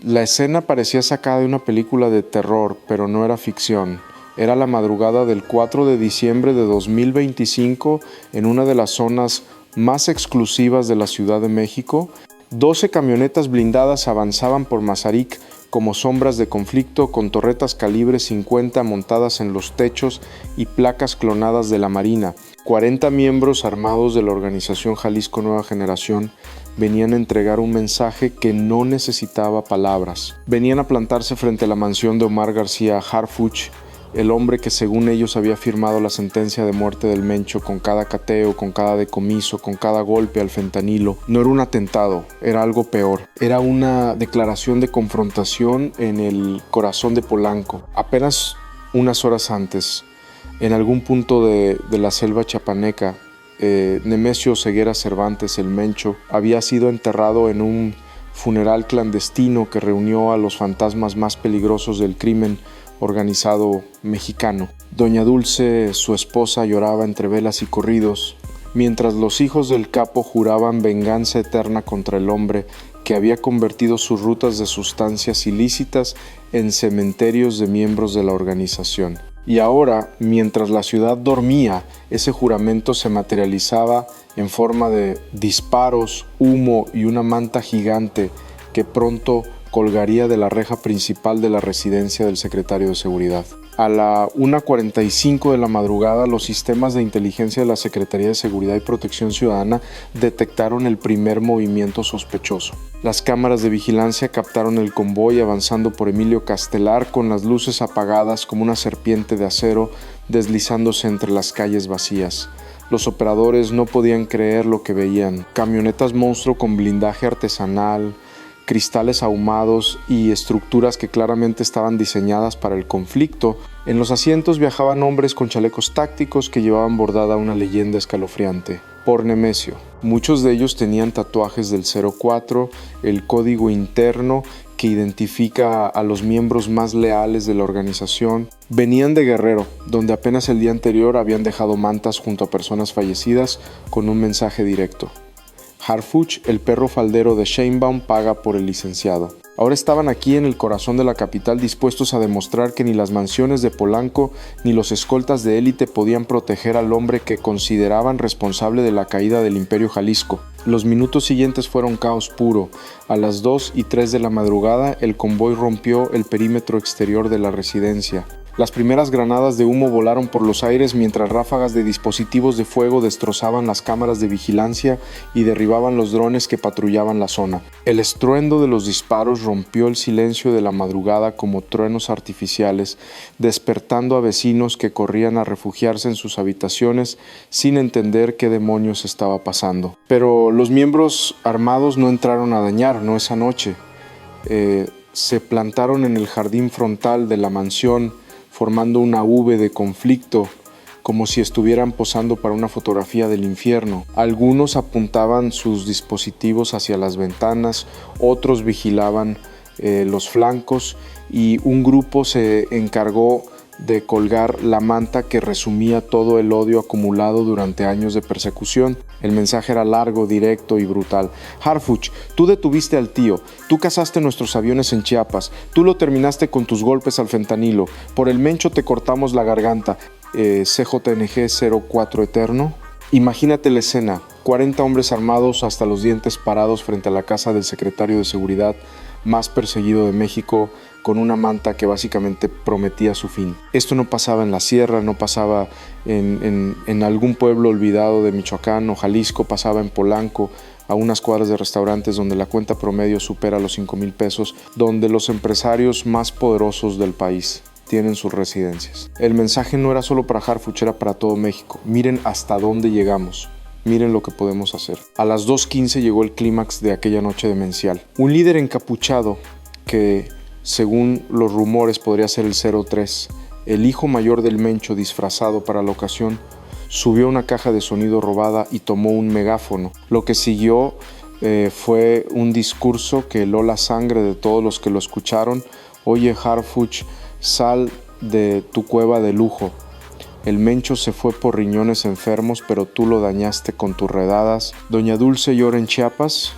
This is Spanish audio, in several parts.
La escena parecía sacada de una película de terror, pero no era ficción. Era la madrugada del 4 de diciembre de 2025 en una de las zonas más exclusivas de la Ciudad de México. 12 camionetas blindadas avanzaban por Mazarik como sombras de conflicto, con torretas calibre 50 montadas en los techos y placas clonadas de la Marina. 40 miembros armados de la organización Jalisco Nueva Generación venían a entregar un mensaje que no necesitaba palabras. Venían a plantarse frente a la mansión de Omar García Harfuch, el hombre que según ellos había firmado la sentencia de muerte del Mencho con cada cateo, con cada decomiso, con cada golpe al fentanilo. No era un atentado, era algo peor. Era una declaración de confrontación en el corazón de Polanco. Apenas unas horas antes, en algún punto de la selva chiapaneca, Nemesio Ceguera Cervantes, el Mencho, había sido enterrado en un funeral clandestino que reunió a los fantasmas más peligrosos del crimen organizado mexicano. Doña Dulce, su esposa, lloraba entre velas y corridos, mientras los hijos del capo juraban venganza eterna contra el hombre que había convertido sus rutas de sustancias ilícitas en cementerios de miembros de la organización. Y ahora, mientras la ciudad dormía, ese juramento se materializaba en forma de disparos, humo y una manta gigante que pronto colgaría de la reja principal de la residencia del secretario de Seguridad. A la 1:45 de la madrugada, los sistemas de inteligencia de la Secretaría de Seguridad y Protección Ciudadana detectaron el primer movimiento sospechoso. Las cámaras de vigilancia captaron el convoy avanzando por Emilio Castelar con las luces apagadas como una serpiente de acero deslizándose entre las calles vacías. Los operadores no podían creer lo que veían. Camionetas monstruo con blindaje artesanal, cristales ahumados y estructuras que claramente estaban diseñadas para el conflicto. En los asientos viajaban hombres con chalecos tácticos que llevaban bordada una leyenda escalofriante: por Nemesio. Muchos de ellos tenían tatuajes del 04, el código interno que identifica a los miembros más leales de la organización. Venían de Guerrero, donde apenas el día anterior habían dejado mantas junto a personas fallecidas con un mensaje directo: Harfuch, el perro faldero de Sheinbaum, paga por el licenciado. Ahora estaban aquí en el corazón de la capital, dispuestos a demostrar que ni las mansiones de Polanco ni los escoltas de élite podían proteger al hombre que consideraban responsable de la caída del Imperio Jalisco. Los minutos siguientes fueron caos puro. A las 2:03 de la madrugada, el convoy rompió el perímetro exterior de la residencia. Las primeras granadas de humo volaron por los aires mientras ráfagas de dispositivos de fuego destrozaban las cámaras de vigilancia y derribaban los drones que patrullaban la zona. El estruendo de los disparos rompió el silencio de la madrugada como truenos artificiales, despertando a vecinos que corrían a refugiarse en sus habitaciones sin entender qué demonios estaba pasando. Pero los miembros armados no entraron a dañar, no esa noche. Se plantaron en el jardín frontal de la mansión, formando una V de conflicto, como si estuvieran posando para una fotografía del infierno. Algunos apuntaban sus dispositivos hacia las ventanas, otros vigilaban los flancos, y un grupo se encargó de colgar la manta que resumía todo el odio acumulado durante años de persecución. El mensaje era largo, directo y brutal. Harfuch, tú detuviste al tío, tú cazaste nuestros aviones en Chiapas, tú lo terminaste con tus golpes al fentanilo, por el Mencho te cortamos la garganta. CJNG 04 Eterno. Imagínate la escena: 40 hombres armados hasta los dientes parados frente a la casa del secretario de Seguridad más perseguido de México, con una manta que básicamente prometía su fin. Esto no pasaba en la sierra, no pasaba en algún pueblo olvidado de Michoacán o Jalisco, pasaba en Polanco, a unas cuadras de restaurantes donde la cuenta promedio supera los 5,000 pesos, donde los empresarios más poderosos del país tienen sus residencias. El mensaje no era solo para Harfuch, era para todo México. Miren hasta dónde llegamos. Miren lo que podemos hacer. A las 2:15 llegó el clímax de aquella noche demencial. Un líder encapuchado que, según los rumores, podría ser el 03, el hijo mayor del Mencho disfrazado para la ocasión, subió a una caja de sonido robada y tomó un megáfono. Lo que siguió fue un discurso que heló la sangre de todos los que lo escucharon. Oye, Harfuch, sal de tu cueva de lujo. El Mencho se fue por riñones enfermos, pero tú lo dañaste con tus redadas. Doña Dulce llora en Chiapas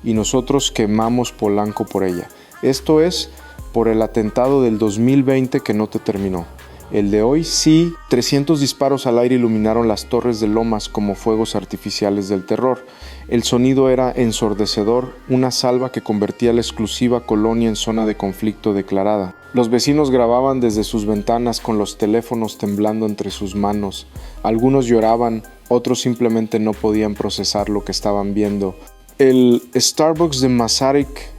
y nosotros quemamos Polanco por ella. Esto es por el atentado del 2020 que no te terminó. El de hoy sí, 300 disparos al aire iluminaron las torres de Lomas como fuegos artificiales del terror. El sonido era ensordecedor, una salva que convertía la exclusiva colonia en zona de conflicto declarada. Los vecinos grababan desde sus ventanas con los teléfonos temblando entre sus manos. Algunos lloraban, otros simplemente no podían procesar lo que estaban viendo. El Starbucks de Masaryk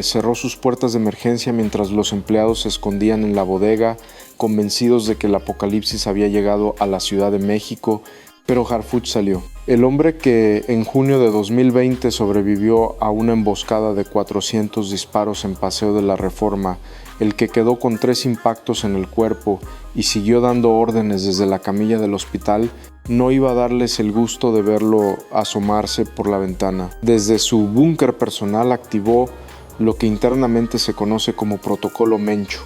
cerró sus puertas de emergencia mientras los empleados se escondían en la bodega, convencidos de que el apocalipsis había llegado a la Ciudad de México, pero Harfuch salió. El hombre que en junio de 2020 sobrevivió a una emboscada de 400 disparos en Paseo de la Reforma, el que quedó con 3 impactos en el cuerpo y siguió dando órdenes desde la camilla del hospital, no iba a darles el gusto de verlo asomarse por la ventana. Desde su búnker personal activó lo que internamente se conoce como Protocolo Mencho,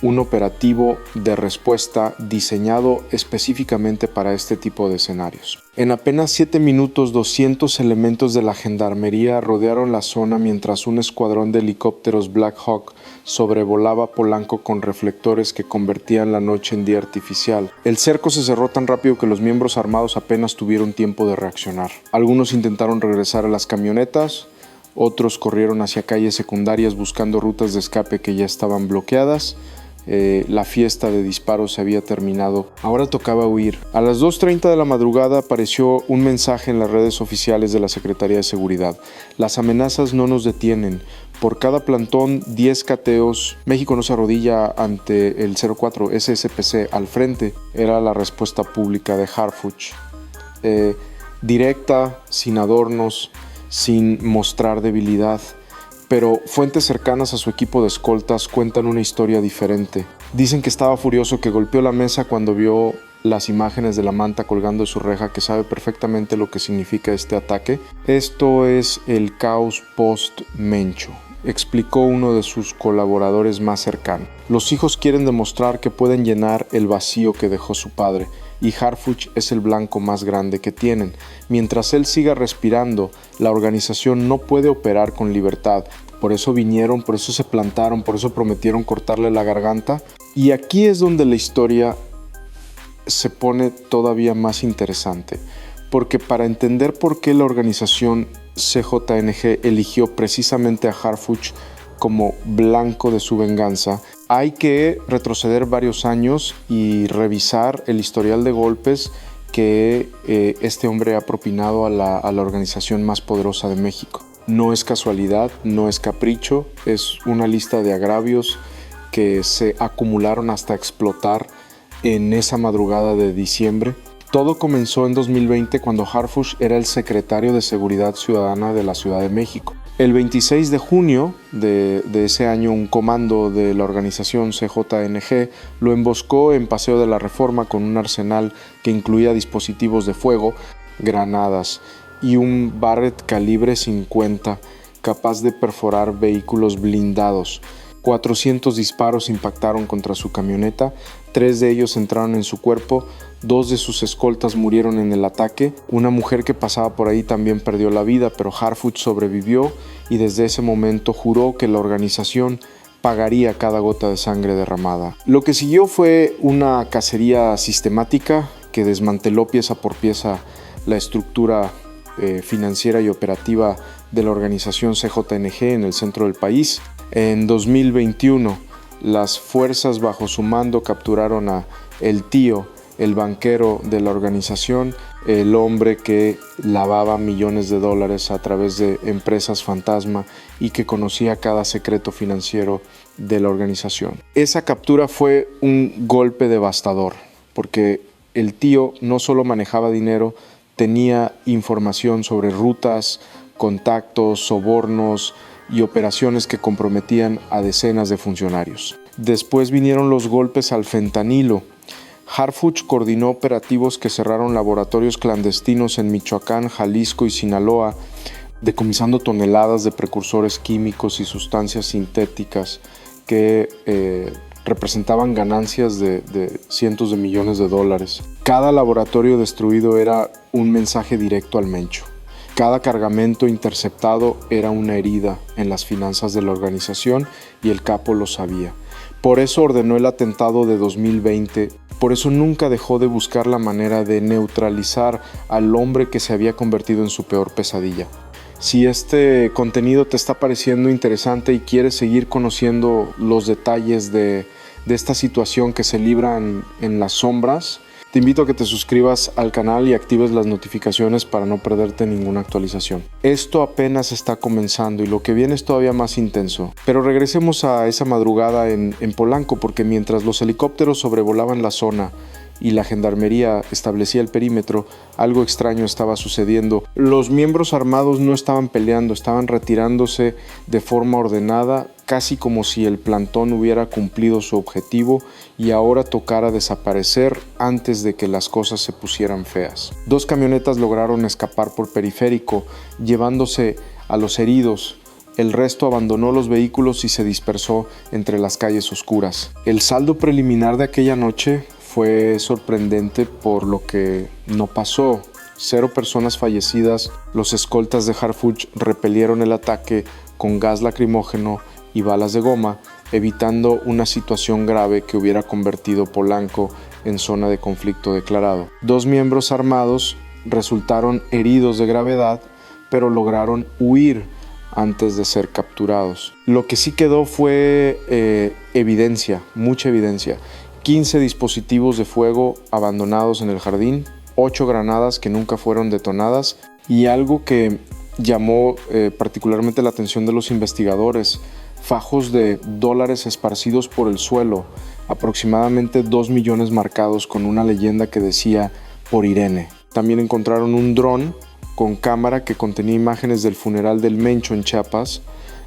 un operativo de respuesta diseñado específicamente para este tipo de escenarios. En apenas 7 minutos, 200 elementos de la gendarmería rodearon la zona mientras un escuadrón de helicópteros Black Hawk sobrevolaba Polanco con reflectores que convertían la noche en día artificial. El cerco se cerró tan rápido que los miembros armados apenas tuvieron tiempo de reaccionar. Algunos intentaron regresar a las camionetas, otros corrieron hacia calles secundarias buscando rutas de escape que ya estaban bloqueadas. La fiesta de disparos se había terminado. Ahora tocaba huir. A las 2:30 de la madrugada apareció un mensaje en las redes oficiales de la Secretaría de Seguridad. Las amenazas no nos detienen. Por cada plantón, 10 cateos. México no se arrodilla ante el 04 SSPC al frente. Era la respuesta pública de Harfuch. Directa, sin adornos, sin mostrar debilidad. Pero fuentes cercanas a su equipo de escoltas cuentan una historia diferente. Dicen que estaba furioso, que golpeó la mesa cuando vio las imágenes de la manta colgando de su reja, que sabe perfectamente lo que significa este ataque. Esto es el caos post-Mencho, explicó uno de sus colaboradores más cercanos. Los hijos quieren demostrar que pueden llenar el vacío que dejó su padre, y Harfuch es el blanco más grande que tienen. Mientras él siga respirando, la organización no puede operar con libertad. Por eso vinieron, por eso se plantaron, por eso prometieron cortarle la garganta. Y aquí es donde la historia se pone todavía más interesante, porque para entender por qué la organización CJNG eligió precisamente a Harfuch como blanco de su venganza, hay que retroceder varios años y revisar el historial de golpes que este hombre ha propinado a la organización más poderosa de México. No es casualidad, no es capricho, es una lista de agravios que se acumularon hasta explotar en esa madrugada de diciembre. Todo comenzó en 2020 cuando Harfuch era el secretario de Seguridad Ciudadana de la Ciudad de México. El 26 de junio de ese año, un comando de la organización CJNG lo emboscó en Paseo de la Reforma con un arsenal que incluía dispositivos de fuego, granadas y un Barrett calibre 50 capaz de perforar vehículos blindados. 400 disparos impactaron contra su camioneta, 3 de ellos entraron en su cuerpo, 2 de sus escoltas murieron en el ataque. Una mujer que pasaba por ahí también perdió la vida, pero Harfuch sobrevivió y desde ese momento juró que la organización pagaría cada gota de sangre derramada. Lo que siguió fue una cacería sistemática que desmanteló pieza por pieza la estructura financiera y operativa de la organización CJNG en el centro del país. En 2021, las fuerzas bajo su mando capturaron a El Tío, el banquero de la organización, el hombre que lavaba millones de dólares a través de empresas fantasma y que conocía cada secreto financiero de la organización. Esa captura fue un golpe devastador, porque El Tío no solo manejaba dinero, tenía información sobre rutas, contactos, sobornos y operaciones que comprometían a decenas de funcionarios. Después vinieron los golpes al fentanilo. Harfuch coordinó operativos que cerraron laboratorios clandestinos en Michoacán, Jalisco y Sinaloa, decomisando toneladas de precursores químicos y sustancias sintéticas que representaban ganancias de cientos de millones de dólares. Cada laboratorio destruido era un mensaje directo al Mencho. Cada cargamento interceptado era una herida en las finanzas de la organización y el capo lo sabía. Por eso ordenó el atentado de 2020, por eso nunca dejó de buscar la manera de neutralizar al hombre que se había convertido en su peor pesadilla. Si este contenido te está pareciendo interesante y quieres seguir conociendo los detalles de esta situación que se libra en las sombras, te invito a que te suscribas al canal y actives las notificaciones para no perderte ninguna actualización. Esto apenas está comenzando y lo que viene es todavía más intenso. Pero regresemos a esa madrugada en Polanco, porque mientras los helicópteros sobrevolaban la zona y la gendarmería establecía el perímetro, algo extraño estaba sucediendo. Los miembros armados no estaban peleando, estaban retirándose de forma ordenada, casi como si el plantón hubiera cumplido su objetivo y ahora tocara desaparecer antes de que las cosas se pusieran feas. 2 camionetas lograron escapar por periférico, llevándose a los heridos. El resto abandonó los vehículos y se dispersó entre las calles oscuras. El saldo preliminar de aquella noche fue sorprendente por lo que no pasó. 0 personas fallecidas. Los escoltas de Harfuch repelieron el ataque con gas lacrimógeno y balas de goma, evitando una situación grave que hubiera convertido Polanco en zona de conflicto declarado. 2 miembros armados resultaron heridos de gravedad, pero lograron huir antes de ser capturados. Lo que sí quedó fue evidencia, mucha evidencia. 15 dispositivos de fuego abandonados en el jardín, 8 granadas que nunca fueron detonadas y algo que llamó particularmente la atención de los investigadores: fajos de dólares esparcidos por el suelo, aproximadamente 2 millones marcados con una leyenda que decía "por Irene". También encontraron un dron con cámara que contenía imágenes del funeral del Mencho en Chiapas,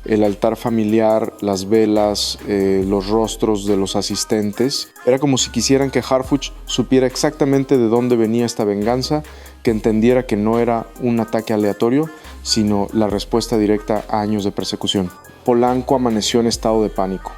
el altar familiar, las velas, los rostros de los asistentes. Era como si quisieran que Harfuch supiera exactamente de dónde venía esta venganza, que entendiera que no era un ataque aleatorio, sino la respuesta directa a años de persecución. Polanco amaneció en estado de pánico.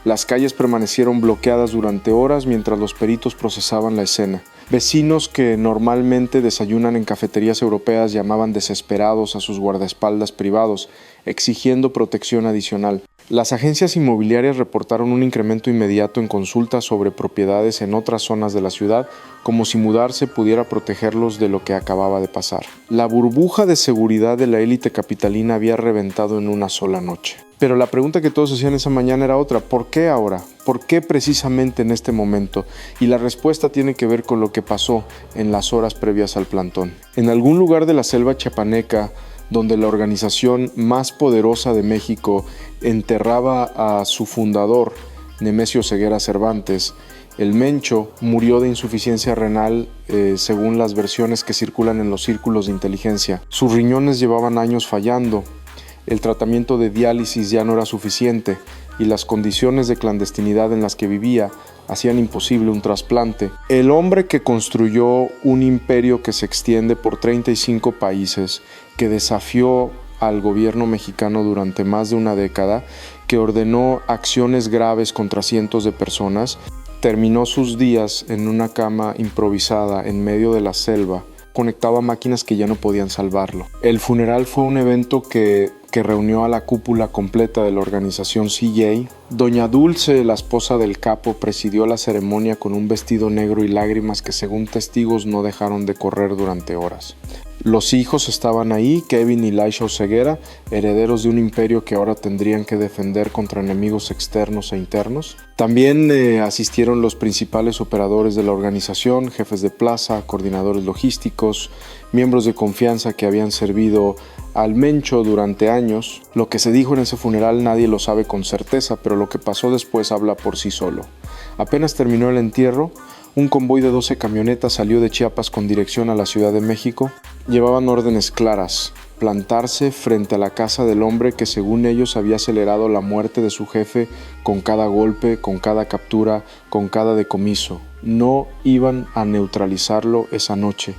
Las calles permanecieron bloqueadas durante horas mientras los peritos procesaban la escena. Vecinos que normalmente desayunan en cafeterías europeas llamaban desesperados a sus guardaespaldas privados, exigiendo protección adicional. Las agencias inmobiliarias reportaron un incremento inmediato en consultas sobre propiedades en otras zonas de la ciudad, como si mudarse pudiera protegerlos de lo que acababa de pasar. La burbuja de seguridad de la élite capitalina había reventado en una sola noche. Pero la pregunta que todos hacían esa mañana era otra: ¿por qué ahora? ¿Por qué precisamente en este momento? Y la respuesta tiene que ver con lo que pasó en las horas previas al plantón. En algún lugar de la selva chiapaneca, donde la organización más poderosa de México enterraba a su fundador, Nemesio Ceguera Cervantes, el Mencho murió de insuficiencia renal, según las versiones que circulan en los círculos de inteligencia. Sus riñones llevaban años fallando, el tratamiento de diálisis ya no era suficiente y las condiciones de clandestinidad en las que vivía hacían imposible un trasplante. El hombre que construyó un imperio que se extiende por 35 países, que desafió al gobierno mexicano durante más de una década, que ordenó acciones graves contra cientos de personas, terminó sus días en una cama improvisada en medio de la selva, conectado a máquinas que ya no podían salvarlo. El funeral fue un evento que reunió a la cúpula completa de la organización CJ. Doña Dulce, la esposa del capo, presidió la ceremonia con un vestido negro y lágrimas que, según testigos, no dejaron de correr durante horas. Los hijos estaban ahí, Kevin y Laisha Oseguera, herederos de un imperio que ahora tendrían que defender contra enemigos externos e internos. También asistieron los principales operadores de la organización, jefes de plaza, coordinadores logísticos, miembros de confianza que habían servido al Mencho durante años. Lo que se dijo en ese funeral nadie lo sabe con certeza, pero lo que pasó después habla por sí solo. Apenas terminó el entierro, un convoy de 12 camionetas salió de Chiapas con dirección a la Ciudad de México. Llevaban órdenes claras: plantarse frente a la casa del hombre que, según ellos, había acelerado la muerte de su jefe con cada golpe, con cada captura, con cada decomiso. No iban a neutralizarlo esa noche.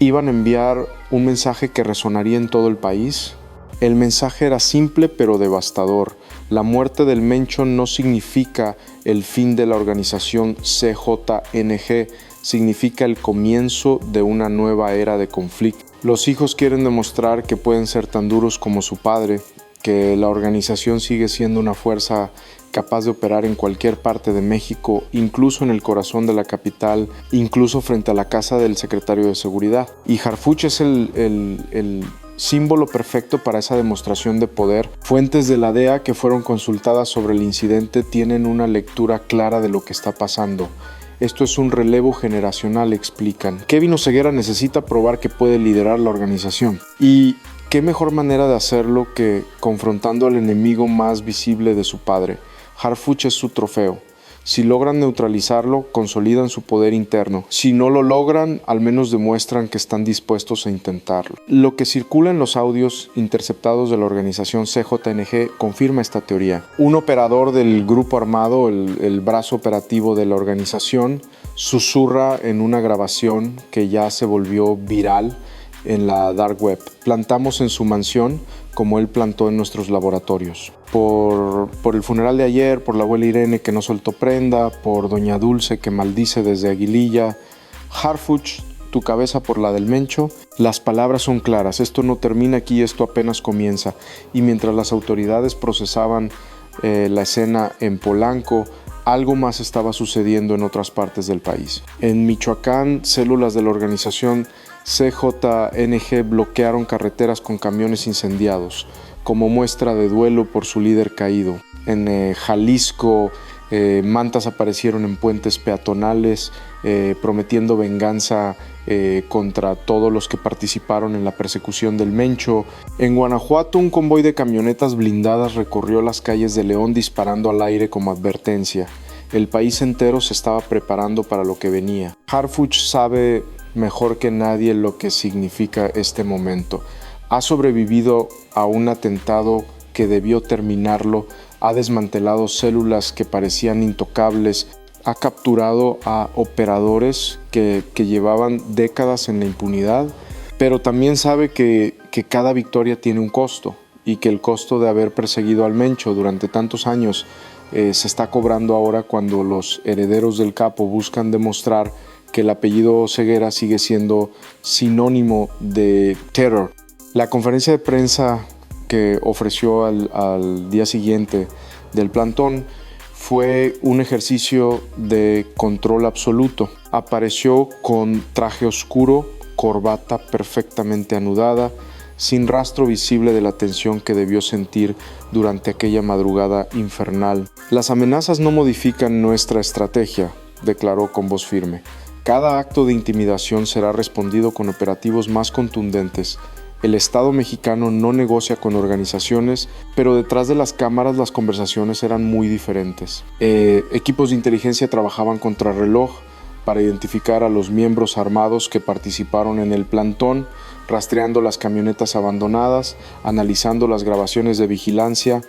Iban a enviar un mensaje que resonaría en todo el país. El mensaje era simple pero devastador. La muerte del Mencho no significa el fin de la organización CJNG, significa el comienzo de una nueva era de conflicto. Los hijos quieren demostrar que pueden ser tan duros como su padre, que la organización sigue siendo una fuerza capaz de operar en cualquier parte de México, incluso en el corazón de la capital, incluso frente a la casa del secretario de Seguridad. Y Harfuch es el símbolo perfecto para esa demostración de poder. Fuentes de la DEA que fueron consultadas sobre el incidente tienen una lectura clara de lo que está pasando. Esto es un relevo generacional, explican. Kevin Oseguera necesita probar que puede liderar la organización. Y qué mejor manera de hacerlo que confrontando al enemigo más visible de su padre. Harfuch es su trofeo. Si logran neutralizarlo, consolidan su poder interno. Si no lo logran, al menos demuestran que están dispuestos a intentarlo. Lo que circula en los audios interceptados de la organización CJNG confirma esta teoría. Un operador del grupo armado, el brazo operativo de la organización, susurra en una grabación que ya se volvió viral en la dark web. Plantamos en su mansión como él plantó en nuestros laboratorios. Por el funeral de ayer, por la abuela Irene que no soltó prenda, por doña Dulce que maldice desde Aguililla. Harfuch, tu cabeza por la del Mencho. Las palabras son claras, esto no termina aquí, esto apenas comienza. Y mientras las autoridades procesaban la escena en Polanco, algo más estaba sucediendo en otras partes del país. En Michoacán, células de la organización CJNG bloquearon carreteras con camiones incendiados, como muestra de duelo por su líder caído. En Jalisco, mantas aparecieron en puentes peatonales, prometiendo venganza contra todos los que participaron en la persecución del Mencho. En Guanajuato, un convoy de camionetas blindadas recorrió las calles de León disparando al aire como advertencia. El país entero se estaba preparando para lo que venía. Harfuch sabe mejor que nadie lo que significa este momento. Ha sobrevivido a un atentado que debió terminarlo, ha desmantelado células que parecían intocables, ha capturado a operadores que llevaban décadas en la impunidad, pero también sabe que cada victoria tiene un costo y que el costo de haber perseguido al Mencho durante tantos años se está cobrando ahora cuando los herederos del capo buscan demostrar que el apellido Oseguera sigue siendo sinónimo de terror. La conferencia de prensa que ofreció al día siguiente del plantón fue un ejercicio de control absoluto. Apareció con traje oscuro, corbata perfectamente anudada, sin rastro visible de la tensión que debió sentir durante aquella madrugada infernal. Las amenazas no modifican nuestra estrategia, declaró con voz firme. Cada acto de intimidación será respondido con operativos más contundentes. El Estado mexicano no negocia con organizaciones, pero detrás de las cámaras las conversaciones eran muy diferentes. Equipos de inteligencia trabajaban contrarreloj para identificar a los miembros armados que participaron en el plantón, rastreando las camionetas abandonadas, analizando las grabaciones de vigilancia,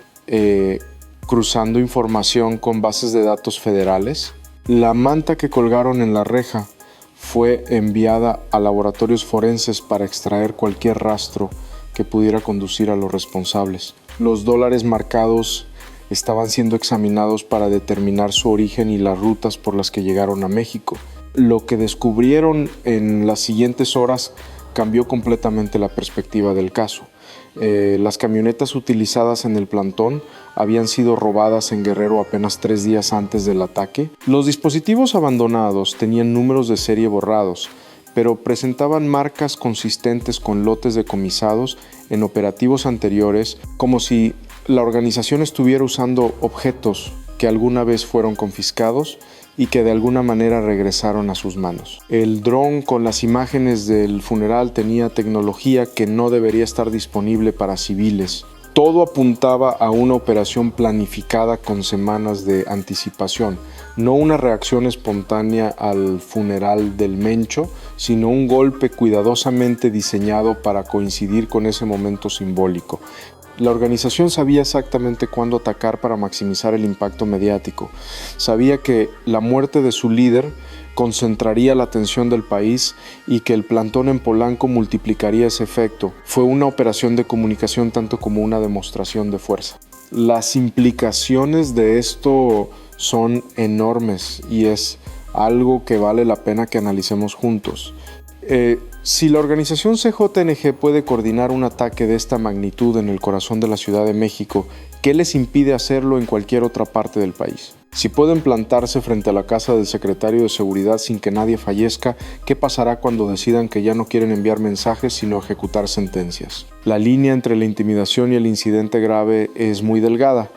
cruzando información con bases de datos federales. La manta que colgaron en la reja fue enviada a laboratorios forenses para extraer cualquier rastro que pudiera conducir a los responsables. Los dólares marcados estaban siendo examinados para determinar su origen y las rutas por las que llegaron a México. Lo que descubrieron en las siguientes horas cambió completamente la perspectiva del caso. Las camionetas utilizadas en el plantón habían sido robadas en Guerrero apenas 3 días antes del ataque. Los dispositivos abandonados tenían números de serie borrados, pero presentaban marcas consistentes con lotes decomisados en operativos anteriores, como si la organización estuviera usando objetos que alguna vez fueron confiscados y que de alguna manera regresaron a sus manos. El dron con las imágenes del funeral tenía tecnología que no debería estar disponible para civiles. Todo apuntaba a una operación planificada con semanas de anticipación, no una reacción espontánea al funeral del Mencho, sino un golpe cuidadosamente diseñado para coincidir con ese momento simbólico. La organización sabía exactamente cuándo atacar para maximizar el impacto mediático. Sabía que la muerte de su líder concentraría la atención del país y que el plantón en Polanco multiplicaría ese efecto. Fue una operación de comunicación tanto como una demostración de fuerza. Las implicaciones de esto son enormes y es algo que vale la pena que analicemos juntos. Si la organización CJNG puede coordinar un ataque de esta magnitud en el corazón de la Ciudad de México, ¿qué les impide hacerlo en cualquier otra parte del país? Si pueden plantarse frente a la casa del secretario de Seguridad sin que nadie fallezca, ¿qué pasará cuando decidan que ya no quieren enviar mensajes sino ejecutar sentencias? La línea entre la intimidación y el incidente grave es muy delgada,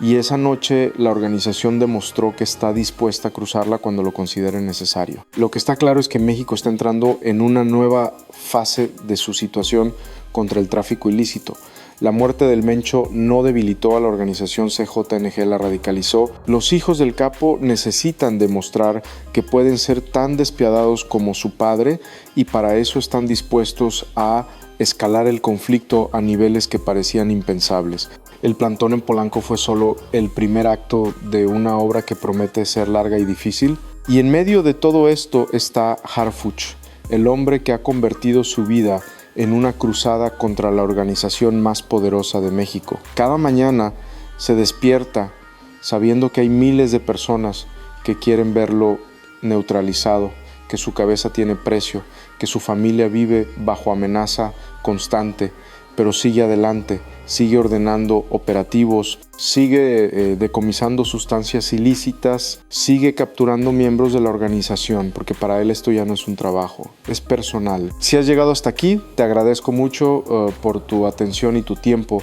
y esa noche la organización demostró que está dispuesta a cruzarla cuando lo considere necesario. Lo que está claro es que México está entrando en una nueva fase de su situación contra el tráfico ilícito. La muerte del Mencho no debilitó a la organización CJNG, la radicalizó. Los hijos del capo necesitan demostrar que pueden ser tan despiadados como su padre, y para eso están dispuestos a escalar el conflicto a niveles que parecían impensables. El plantón en Polanco fue solo el primer acto de una obra que promete ser larga y difícil. Y en medio de todo esto está Harfuch, el hombre que ha convertido su vida en una cruzada contra la organización más poderosa de México. Cada mañana se despierta sabiendo que hay miles de personas que quieren verlo neutralizado, que su cabeza tiene precio, que su familia vive bajo amenaza constante, pero sigue adelante, sigue ordenando operativos, sigue decomisando sustancias ilícitas, sigue capturando miembros de la organización, porque para él esto ya no es un trabajo, es personal. Si has llegado hasta aquí, te agradezco mucho por tu atención y tu tiempo.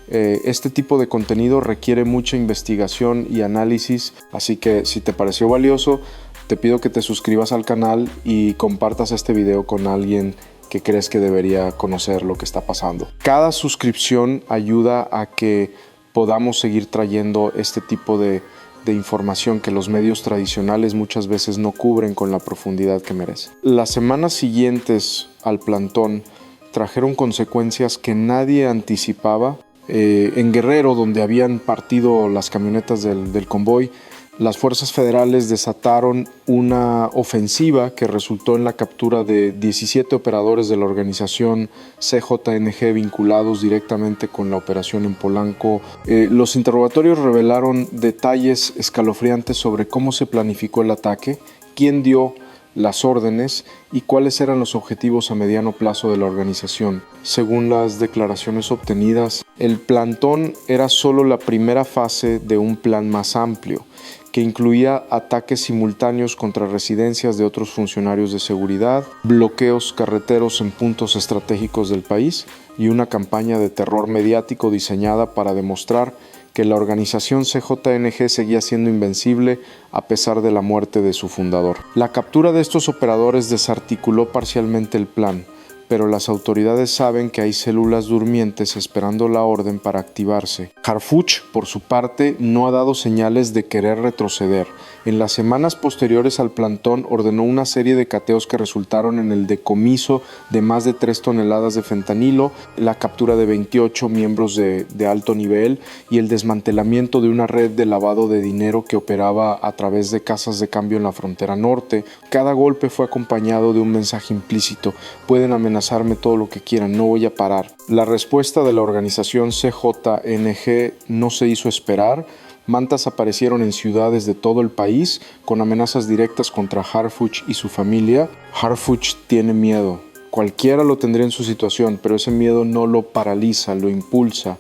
Este tipo de contenido requiere mucha investigación y análisis, así que si te pareció valioso, te pido que te suscribas al canal y compartas este video con alguien que crees que debería conocer lo que está pasando. Cada suscripción ayuda a que podamos seguir trayendo este tipo de información que los medios tradicionales muchas veces no cubren con la profundidad que merece. Las semanas siguientes al plantón trajeron consecuencias que nadie anticipaba. En Guerrero, donde habían partido las camionetas del convoy, las fuerzas federales desataron una ofensiva que resultó en la captura de 17 operadores de la organización CJNG vinculados directamente con la operación en Polanco. Los interrogatorios revelaron detalles escalofriantes sobre cómo se planificó el ataque, quién dio las órdenes y cuáles eran los objetivos a mediano plazo de la organización. Según las declaraciones obtenidas, el plantón era solo la primera fase de un plan más amplio, que incluía ataques simultáneos contra residencias de otros funcionarios de seguridad, bloqueos carreteros en puntos estratégicos del país y una campaña de terror mediático diseñada para demostrar que la organización CJNG seguía siendo invencible a pesar de la muerte de su fundador. La captura de estos operadores desarticuló parcialmente el plan, pero las autoridades saben que hay células durmientes esperando la orden para activarse. Harfuch, por su parte, no ha dado señales de querer retroceder. En las semanas posteriores al plantón ordenó una serie de cateos que resultaron en el decomiso de más de 3 toneladas de fentanilo, la captura de 28 miembros de alto nivel y el desmantelamiento de una red de lavado de dinero que operaba a través de casas de cambio en la frontera norte. Cada golpe fue acompañado de un mensaje implícito: pueden amenazarme todo lo que quieran, no voy a parar. La respuesta de la organización CJNG no se hizo esperar. Mantas aparecieron en ciudades de todo el país con amenazas directas contra Harfuch y su familia. Harfuch tiene miedo. Cualquiera lo tendría en su situación, pero ese miedo no lo paraliza, lo impulsa.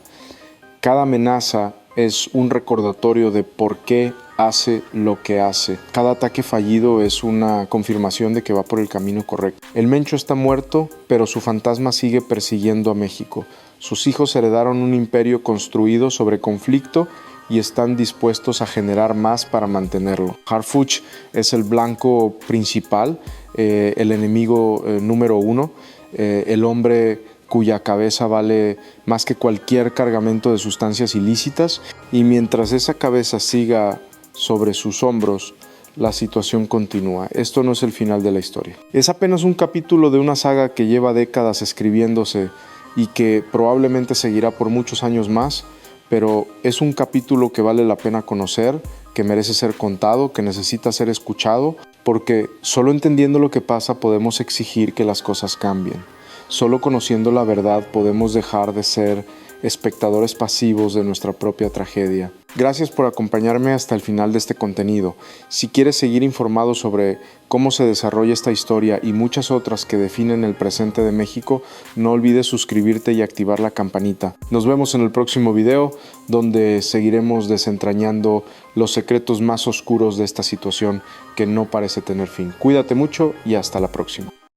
Cada amenaza es un recordatorio de por qué hace lo que hace. Cada ataque fallido es una confirmación de que va por el camino correcto. El Mencho está muerto, pero su fantasma sigue persiguiendo a México. Sus hijos heredaron un imperio construido sobre conflicto y están dispuestos a generar más para mantenerlo. Harfuch es el blanco principal, el enemigo número 1, el hombre cuya cabeza vale más que cualquier cargamento de sustancias ilícitas, y mientras esa cabeza siga sobre sus hombros, la situación continúa. Esto no es el final de la historia. Es apenas un capítulo de una saga que lleva décadas escribiéndose y que probablemente seguirá por muchos años más, pero es un capítulo que vale la pena conocer, que merece ser contado, que necesita ser escuchado, porque solo entendiendo lo que pasa podemos exigir que las cosas cambien. Solo conociendo la verdad podemos dejar de ser espectadores pasivos de nuestra propia tragedia. Gracias por acompañarme hasta el final de este contenido. Si quieres seguir informado sobre cómo se desarrolla esta historia y muchas otras que definen el presente de México, no olvides suscribirte y activar la campanita. Nos vemos en el próximo video, donde seguiremos desentrañando los secretos más oscuros de esta situación que no parece tener fin. Cuídate mucho y hasta la próxima.